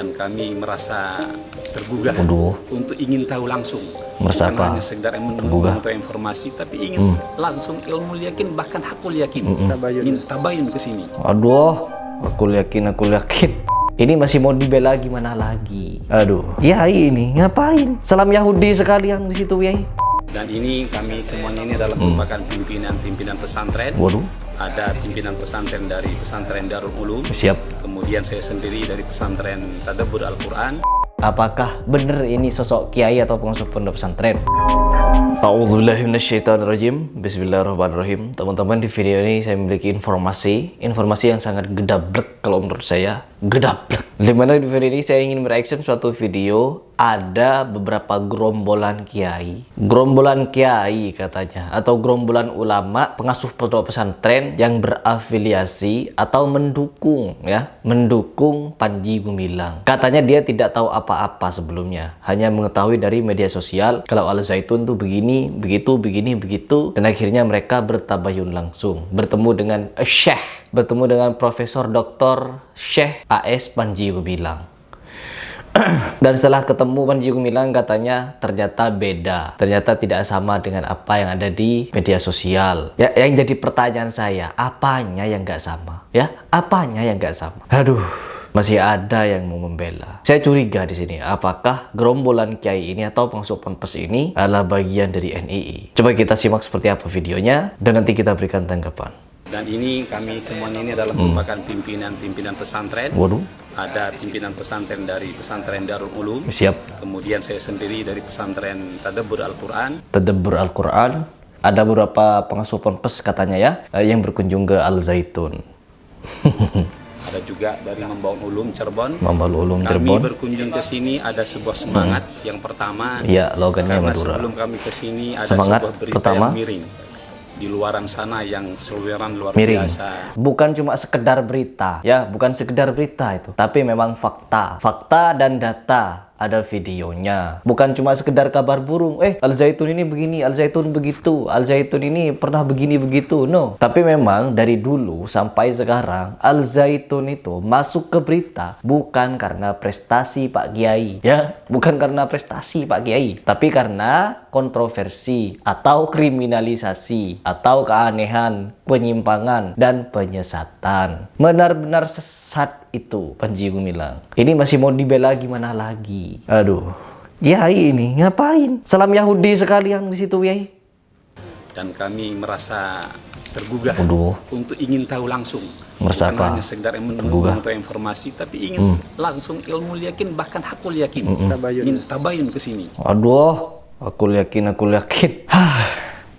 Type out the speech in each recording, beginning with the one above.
dan kami merasa tergugah untuk ingin tahu langsung. Merasa Bukan apa? hanya sekedar menunggu untuk informasi, tapi ingin langsung ilmu yakin, bahkan hakul yakin. Ingin tabayun ke sini. Aduh, aku yakin. Ini masih mau dibela gimana lagi? Aduh, Yai ini ngapain? Salam Yahudi sekalian di situ, Yai. Dan ini kami semuanya ini adalah merupakan pimpinan pesantren. Waduh. Ada pimpinan pesantren dari pesantren Darul Ulum. Siap. Kemudian saya sendiri dari pesantren Tadabbur Al-Quran. Apakah benar ini sosok kiai atau pengasuh pondok pesantren? A'udzubillahi minasyaitonirrajim. Bismillahirrahmanirrahim. Teman-teman, di video ini saya memiliki informasi yang sangat gedablek kalau menurut saya. Gedablek. Dimana di video ini saya ingin mereaction suatu video, ada beberapa gerombolan kiai katanya, atau gerombolan ulama pengasuh pondok pesantren yang berafiliasi atau mendukung Panji Gumilang. Katanya dia tidak tahu apa-apa sebelumnya, hanya mengetahui dari media sosial kalau Al Zaitun tuh begini, begitu, dan akhirnya mereka bertabayun langsung, bertemu dengan bertemu dengan Profesor Dr. Syekh AS Panji Gumilang. Dan setelah ketemu Panji Gumilang, katanya ternyata beda, ternyata tidak sama dengan apa yang ada di media sosial. Ya, yang jadi pertanyaan saya, apanya yang nggak sama? Ya, apanya yang nggak sama? Aduh, masih ada yang mau membela. Saya curiga di sini, apakah gerombolan kiai ini atau pengasuh ponpes ini adalah bagian dari NII? Coba kita simak seperti apa videonya dan nanti kita berikan tanggapan. Dan ini kami semuanya ini adalah merupakan pimpinan pesantren. Waduh. Ada pimpinan pesantren dari pesantren Darul Ulum. Siap. Kemudian saya sendiri dari pesantren Tadabbur Al-Quran. Tadabbur Al-Quran. Ada beberapa pengasuh ponpes katanya ya, yang berkunjung ke Al Zaitun. Ada juga dari Mambaul Ulum Cirebon. Kami berkunjung ke sini ada sebuah semangat. Yang pertama, ya, logannya karena Madura. sebelum kami ke sini ada Semangat sebuah berita pertama, yang miring di luaran sana yang seluruhan luar miring. biasa. Bukan cuma sekedar berita, ya, bukan sekedar berita itu, tapi memang fakta dan data. Ada videonya, bukan cuma sekedar kabar burung. Al Zaitun ini begini, Al Zaitun begitu, Al Zaitun ini pernah begini begitu. No, tapi memang dari dulu sampai sekarang Al Zaitun itu masuk ke berita bukan karena prestasi Pak Kiai, ya, bukan karena prestasi Pak Kiai, tapi karena kontroversi atau kriminalisasi atau keanehan, penyimpangan dan penyesatan. Benar-benar sesat itu Panji Gumilang. Ini masih mau dibela gimana lagi? Aduh, Yai ini ngapain? Salam Yahudi sekalian di situ, Yai. Dan kami merasa tergugah untuk ingin tahu langsung. Merasa Bukan apa? hanya sekedar menunggu untuk informasi, tapi ingin langsung ilmu yakin, bahkan hakul yakin. Ingin tabayun ke sini. Aduh, aku yakin.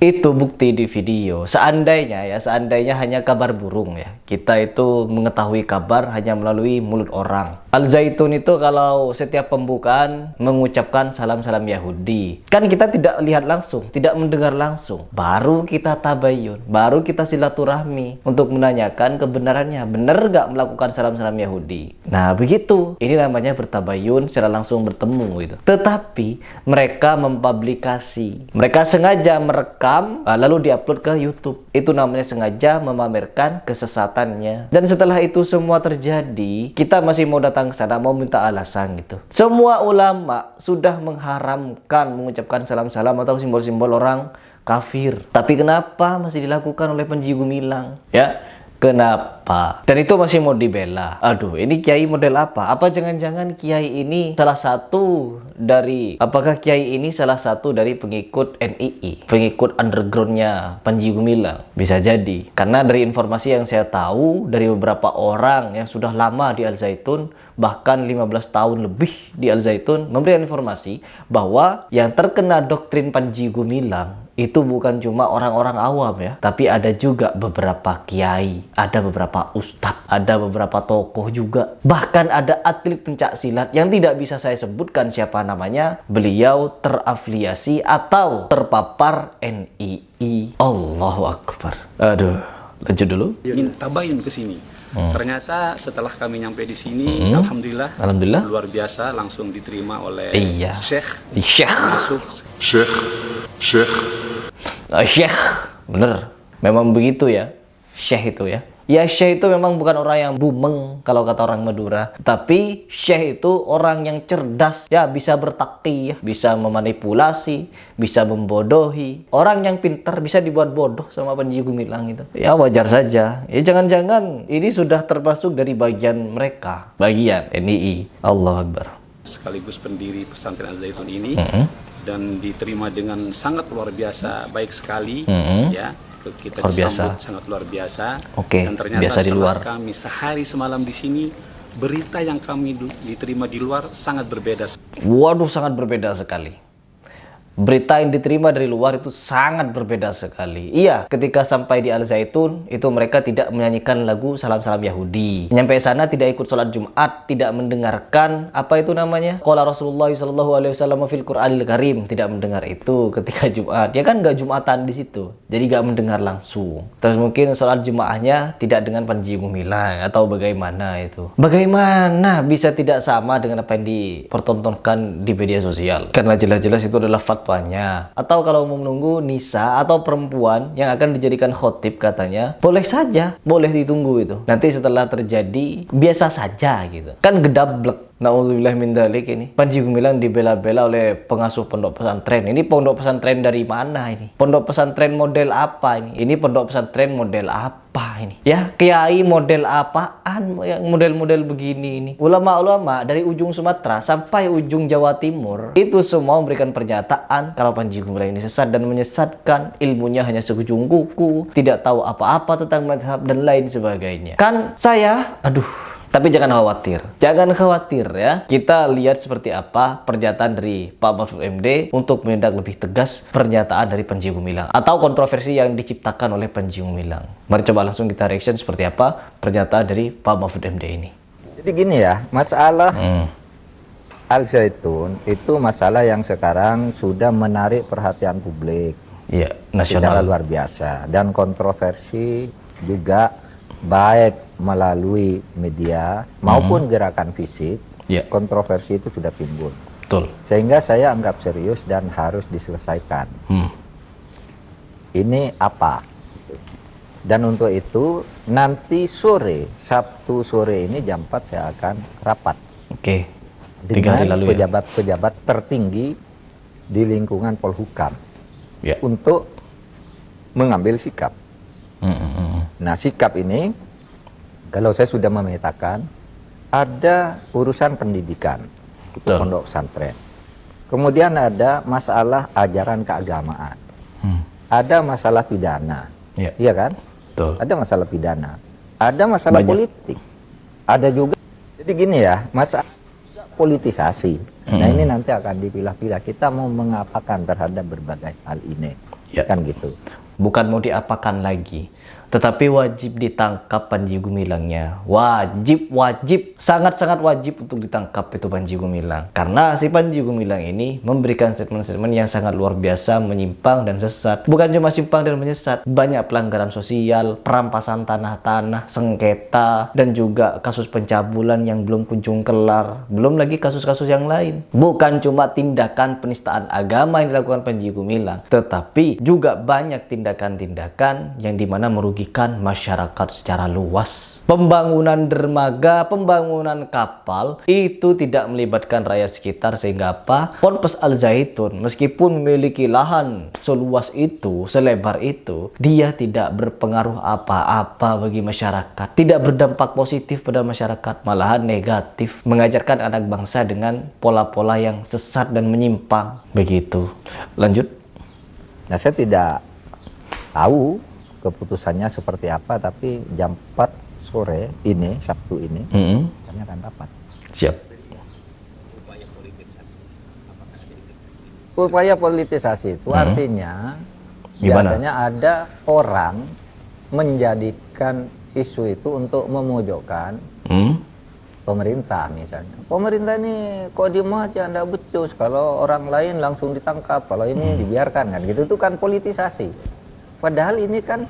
Itu bukti di video. Seandainya hanya kabar burung ya, kita itu mengetahui kabar hanya melalui mulut orang. Al Zaitun itu kalau setiap pembukaan mengucapkan salam-salam Yahudi, kan kita tidak lihat langsung, tidak mendengar langsung. Baru kita tabayun, baru kita silaturahmi untuk menanyakan kebenarannya, benar gak melakukan salam-salam Yahudi. Nah begitu, ini namanya bertabayun, secara langsung bertemu gitu. Tetapi mereka mempublikasi, mereka sengaja merekam lalu diupload ke YouTube. Itu namanya sengaja memamerkan kesesatannya. Dan setelah itu semua terjadi, kita masih mau datang ke sana, mau minta alasan gitu. Semua ulama sudah mengharamkan mengucapkan salam-salam atau simbol-simbol orang kafir. Tapi kenapa masih dilakukan oleh Panji Gumilang? Ya, kenapa? Dan itu masih mau dibela. Aduh, ini kiai model apa? Apa jangan-jangan kiai ini salah satu dari, apakah kiai ini salah satu dari pengikut NII, pengikut undergroundnya Panji Gumilang? Bisa jadi, karena dari informasi yang saya tahu dari beberapa orang yang sudah lama di Al Zaitun, bahkan 15 tahun lebih di Al Zaitun, memberikan informasi bahwa yang terkena doktrin Panji Gumilang itu bukan cuma orang-orang awam ya, tapi ada juga beberapa kiai, ada beberapa ustadz, ada beberapa tokoh juga, bahkan ada atlet pencak silat yang tidak bisa saya sebutkan siapa namanya. Beliau terafiliasi atau terpapar NII. Allahu Akbar. Aduh, lanjut dulu. Ingin tabayun ke sini. Ternyata setelah kami nyampe di sini, alhamdulillah luar biasa, langsung diterima oleh Syekh. Bener, memang begitu ya, Syekh itu ya. Ya, syekh itu memang bukan orang yang bumeng kalau kata orang Madura. Tapi syekh itu orang yang cerdas, ya bisa bertakiyah, bisa memanipulasi, bisa membodohi. Orang yang pintar bisa dibuat bodoh sama Panji Gumilang itu. Ya wajar saja. Ya jangan-jangan ini sudah termasuk dari bagian mereka, bagian NII. Allah Akbar. Sekaligus pendiri pesantren Al-Zaitun ini dan diterima dengan sangat luar biasa, baik sekali ya. Kita disambut sangat luar biasa. Dan ternyata biasa di luar. kami sehari semalam di sini, berita yang kami diterima di luar sangat berbeda. Waduh, sangat berbeda sekali. Berita yang diterima dari luar itu sangat berbeda sekali. Iya, ketika sampai di Al-Zaitun, itu mereka tidak menyanyikan lagu salam-salam Yahudi. Nyampe sana tidak ikut sholat Jumat, tidak mendengarkan, apa itu namanya? Qala Rasulullah SAW fil Qur'anil Karim. Tidak mendengar itu ketika Jumat. Ya kan nggak Jumatan di situ. Jadi nggak mendengar langsung. Terus mungkin sholat Jumatnya tidak dengan Panji Gumilang atau bagaimana itu. Bagaimana bisa tidak sama dengan apa yang dipertontonkan di media sosial? Karena jelas-jelas itu adalah fatwanya. Atau kalau mau menunggu nisa atau perempuan yang akan dijadikan khotib katanya, boleh saja, boleh ditunggu itu. Nanti setelah terjadi biasa saja gitu. Kan gedablek. Na'udzubillah min dzalik ini. Panji Gumilang dibela-bela oleh pengasuh pondok pesantren. Ini pondok pesantren dari mana ini? Pondok pesantren model apa ini? Ini pondok pesantren model apa ini? Ya, kiai model apaan yang model-model begini ini? Ulama-ulama dari ujung Sumatera sampai ujung Jawa Timur itu semua memberikan pernyataan kalau Panji Gumilang ini sesat dan menyesatkan, ilmunya hanya sekujung kuku, tidak tahu apa-apa tentang mazhab dan lain sebagainya. Kan saya, tapi jangan khawatir ya. Kita lihat seperti apa pernyataan dari Pak Mahfud MD untuk menindak lebih tegas pernyataan dari Panji Gumilang atau kontroversi yang diciptakan oleh Panji Gumilang. Mari coba langsung kita reaction seperti apa pernyataan dari Pak Mahfud MD ini. Jadi gini ya, masalah Al-Zaitun itu masalah yang sekarang sudah menarik perhatian publik. Iya, nasional. Secara luar biasa, dan kontroversi juga baik melalui media maupun gerakan fisik, kontroversi itu sudah timbul. Betul. Sehingga saya anggap serius dan harus diselesaikan. Ini apa? Dan untuk itu nanti sore, Sabtu sore ini jam 4 saya akan rapat. Dengan pejabat-pejabat tertinggi di lingkungan Polhukam untuk mengambil sikap. Nah, sikap ini kalau saya sudah memetakan ada urusan pendidikan itu pondok pesantren, kemudian ada masalah ajaran keagamaan, ada masalah pidana, iya kan? Ada masalah pidana, ada masalah politik, ada juga. Jadi gini ya, masalah politisasi. Nah, ini nanti akan dipilah-pilah. Kita mau mengapakan terhadap berbagai hal ini, kan gitu. Bukan mau diapakan lagi, tetapi wajib ditangkap Panji Gumilangnya. Wajib, sangat-sangat wajib untuk ditangkap itu Panji Gumilang. Karena si Panji Gumilang ini memberikan statement-statement yang sangat luar biasa, menyimpang dan sesat. Bukan cuma simpang dan menyesat, banyak pelanggaran sosial, perampasan tanah-tanah, sengketa, dan juga kasus pencabulan yang belum kunjung kelar. Belum lagi kasus-kasus yang lain. Bukan cuma tindakan penistaan agama yang dilakukan Panji Gumilang, tetapi juga banyak tindakan-tindakan yang dimana merugikan masyarakat secara luas. Pembangunan dermaga, pembangunan kapal itu tidak melibatkan rakyat sekitar, sehingga apa? Ponpes Al-Zaitun meskipun memiliki lahan seluas itu, selebar itu, dia tidak berpengaruh apa-apa bagi masyarakat, tidak berdampak positif pada masyarakat, malahan negatif, mengajarkan anak bangsa dengan pola-pola yang sesat dan menyimpang. Begitu. Lanjut. Nah, saya tidak tahu keputusannya seperti apa, tapi jam 4 sore ini, Sabtu ini, kami akan rapat. Siap. Upaya politisasi itu artinya biasanya ada orang menjadikan isu itu untuk memojokkan pemerintah misalnya. Pemerintah ini kok diem aja, anda becus, kalau orang lain langsung ditangkap, kalau ini dibiarkan, kan gitu. Itu kan politisasi. Padahal ini kan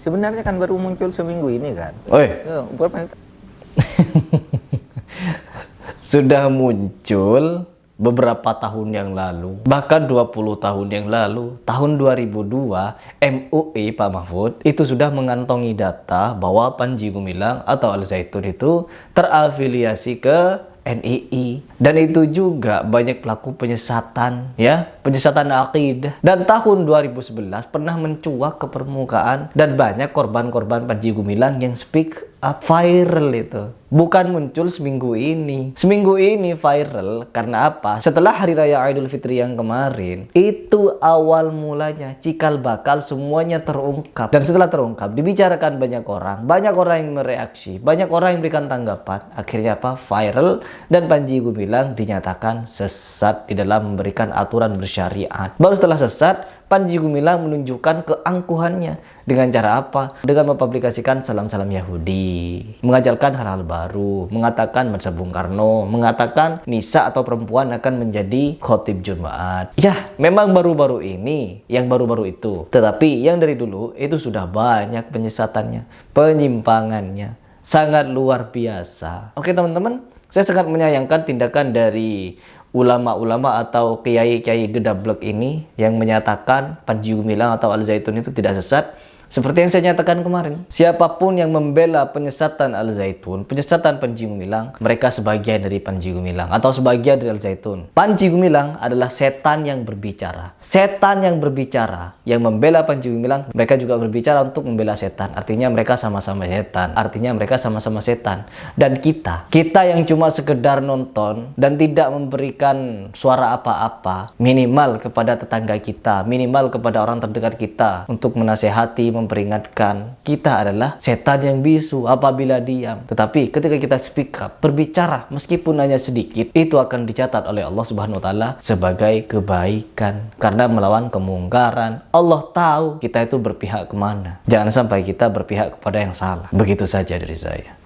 sebenarnya kan baru muncul seminggu ini kan. Sudah muncul beberapa tahun yang lalu, bahkan 20 tahun yang lalu, tahun 2002, MUI Pak Mahfud itu sudah mengantongi data bahwa Panji Gumilang atau Al Zaitun itu terafiliasi ke NII, dan itu juga banyak pelaku penyesatan, ya, penyesatan akidah. Dan tahun 2011 pernah mencuat ke permukaan dan banyak korban-korban Panji Gumilang yang speak up, viral itu. Bukan muncul seminggu ini. Seminggu ini viral karena apa? Setelah Hari Raya Idul Fitri yang kemarin, itu awal mulanya cikal bakal semuanya terungkap. Dan setelah terungkap, dibicarakan banyak orang yang mereaksi, banyak orang yang memberikan tanggapan. Akhirnya apa? Viral, dan Panji Gumilang dinyatakan sesat di dalam memberikan aturan bersyariat. Baru setelah sesat, Panji Gumilang menunjukkan keangkuhannya. Dengan cara apa? Dengan mempublikasikan salam-salam Yahudi, mengajarkan hal-hal baru, mengatakan mazhab Bung Karno, mengatakan nisa atau perempuan akan menjadi khotib Jumat. Ya, memang baru-baru ini, yang baru-baru itu. Tetapi yang dari dulu itu sudah banyak penyesatannya, penyimpangannya. Sangat luar biasa. Oke teman-teman, saya sangat menyayangkan tindakan dari ulama-ulama atau kiai-kiai gedablek ini yang menyatakan Panji Gumilang atau Al Zaitun itu tidak sesat. Seperti yang saya nyatakan kemarin, siapapun yang membela penyesatan Al Zaitun, penyesatan Panji Gumilang, mereka sebagian dari Panji Gumilang atau sebagian dari Al Zaitun. Panji Gumilang adalah setan yang berbicara. Setan yang berbicara, yang membela Panji Gumilang, mereka juga berbicara untuk membela setan. Artinya mereka sama-sama setan. Artinya mereka sama-sama setan. Dan kita yang cuma sekedar nonton dan tidak memberikan suara apa-apa, minimal kepada tetangga kita, minimal kepada orang terdekat kita untuk menasehati, memperingatkan, kita adalah setan yang bisu apabila diam. Tetapi ketika kita speak up, berbicara meskipun hanya sedikit, itu akan dicatat oleh Allah Subhanahu wa taala sebagai kebaikan. Karena melawan kemungkaran, Allah tahu kita itu berpihak kemana. Jangan sampai kita berpihak kepada yang salah. Begitu saja dari saya.